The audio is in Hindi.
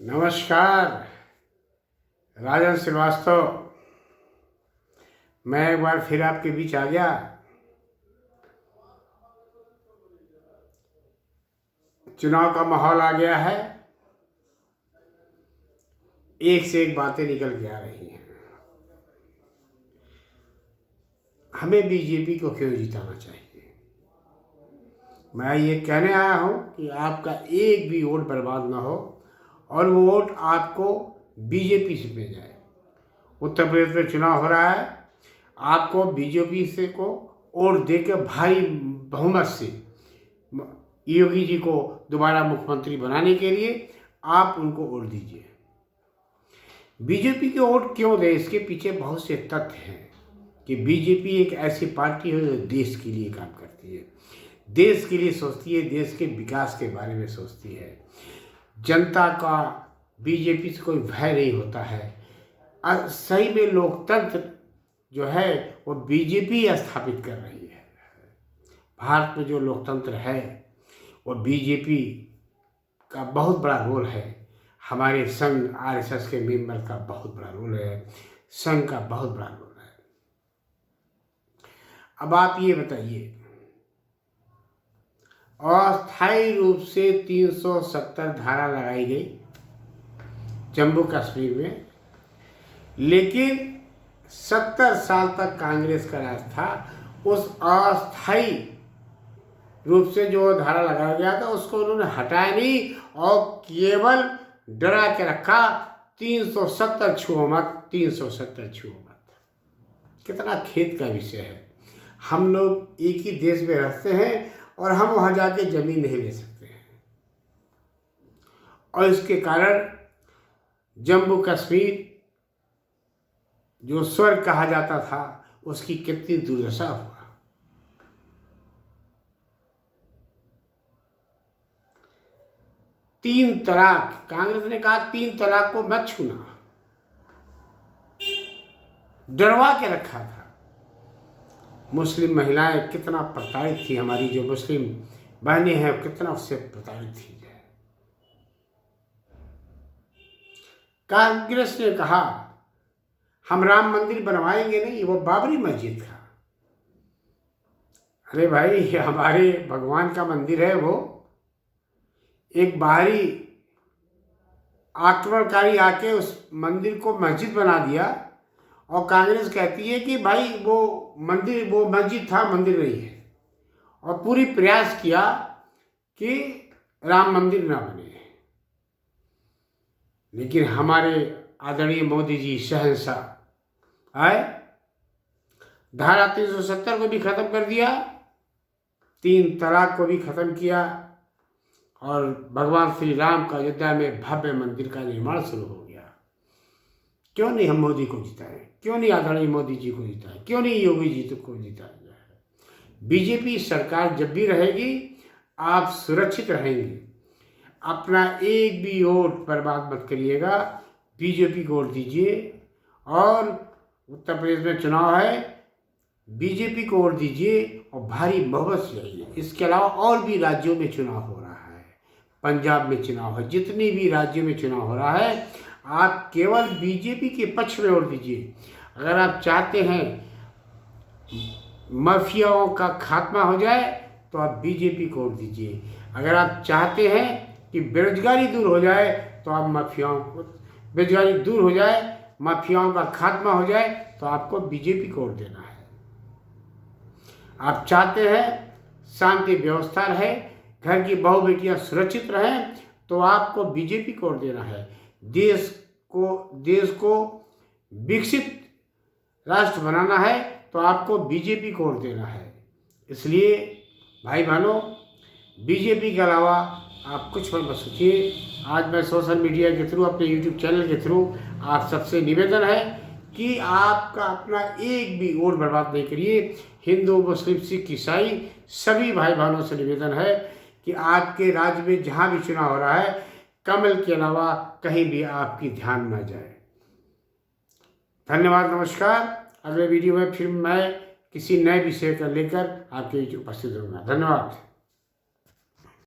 नमस्कार। राजन श्रीवास्तव, मैं एक बार फिर आपके बीच आ गया। चुनाव का माहौल आ गया है, एक से एक बातें निकल के आ रही हैं। हमें बीजेपी को क्यों जिताना चाहिए? मैं ये कहने आया हूं कि आपका एक भी वोट बर्बाद ना हो और वो वोट आपको बीजेपी से मिल जाए। उत्तर प्रदेश में चुनाव हो रहा है, आपको बीजेपी से को वोट देकर भारी बहुमत से योगी जी को दोबारा मुख्यमंत्री बनाने के लिए आप उनको वोट दीजिए। बीजेपी के वोट क्यों दें, इसके पीछे बहुत से तथ्य हैं कि बीजेपी एक ऐसी पार्टी है जो देश के लिए काम करती है, देश के लिए सोचती है, देश के विकास के बारे में सोचती है। जनता का बीजेपी से कोई भय नहीं होता है। सही में लोकतंत्र जो है वो बीजेपी स्थापित कर रही है। भारत में जो लोकतंत्र है वो बीजेपी का बहुत बड़ा रोल है। हमारे संघ आरएसएस के मेंबर का बहुत बड़ा रोल है, संघ का बहुत बड़ा रोल है। अब आप ये बताइए, अस्थायी रूप से 370 धारा लगाई गई जम्मू कश्मीर में, लेकिन 70 साल तक कांग्रेस का राज था। उस अस्थायी रूप से जो धारा लगाया गया था उसको उन्होंने हटाया नहीं और केवल डरा के रखा। 370 छुओ मत, 370 छुओ मत। कितना खेद का विषय है। हम लोग एक ही देश में रहते हैं और हम वहां जाके जमीन नहीं ले सकते हैं, और इसके कारण जम्मू कश्मीर जो स्वर्ग कहा जाता था उसकी कितनी दुर्दशा हुआ। तीन तलाक, कांग्रेस ने कहा 3 तलाक को मत छूना, डरवा के रखा था। मुस्लिम महिलाएं कितना प्रताड़ित थी, हमारी जो मुस्लिम बहनें हैं कितना उससे प्रताड़ित थी। कांग्रेस ने कहा हम राम मंदिर बनवाएंगे नहीं, वो बाबरी मस्जिद था। अरे भाई, हमारे भगवान का मंदिर है। वो एक बाहरी आक्रमणकारी आके उस मंदिर को मस्जिद बना दिया और कांग्रेस कहती है कि भाई वो मस्जिद था, मंदिर नहीं है, और पूरी प्रयास किया कि राम मंदिर ना बने। लेकिन हमारे आदरणीय मोदी जी शहंशाह आए, धारा 370 को भी खत्म कर दिया, 3 तलाक को भी खत्म किया, और भगवान श्री राम का अयोध्या में भव्य मंदिर का निर्माण शुरू हो गया। क्यों नहीं हम मोदी को जिताएं? क्यों नहीं आदरणीय मोदी जी को जिताएं? क्यों नहीं योगी जी को जिताएं? बीजेपी सरकार जब भी रहेगी आप सुरक्षित रहेंगे। अपना एक भी वोट बर्बाद मत करिएगा, बीजेपी को वोट दीजिए। और उत्तर प्रदेश में चुनाव है, बीजेपी को वोट दीजिए और भारी बहुमत से जाइए। इसके अलावा और भी राज्यों में चुनाव हो रहा है, पंजाब में चुनाव है, जितने भी राज्यों में चुनाव हो रहा है, आप केवल बीजेपी के पक्ष में वोट दीजिए। अगर आप चाहते हैं माफियाओं का खात्मा हो जाए तो आप बीजेपी को वोट दीजिए। अगर आप चाहते हैं कि बेरोजगारी दूर हो जाए तो आप बेरोजगारी दूर हो जाए, माफियाओं का खात्मा हो जाए तो आपको बीजेपी को वोट देना है। आप चाहते हैं शांति व्यवस्था रहे, घर की बहू बेटियां सुरक्षित रहें, तो आपको बीजेपी को वोट देना है। देश को विकसित राष्ट्र बनाना है तो आपको बीजेपी को वोट देना है। इसलिए भाई बहनों, बीजेपी के अलावा आप कुछ मत सोचिए। आज मैं सोशल मीडिया के थ्रू, अपने यूट्यूब चैनल के थ्रू आप सबसे निवेदन है कि आपका अपना एक भी वोट बर्बाद नहीं करिए। हिंदू, मुस्लिम, सिख, ईसाई सभी भाई बहनों से निवेदन है कि आपके राज्य में जहाँ भी चुनाव हो रहा है, कमल के अलावा कहीं भी आपकी ध्यान न जाए। धन्यवाद, नमस्कार। अगले वीडियो में फिर मैं किसी नए विषय को लेकर आपके बीच उपस्थित रहूँगा। धन्यवाद।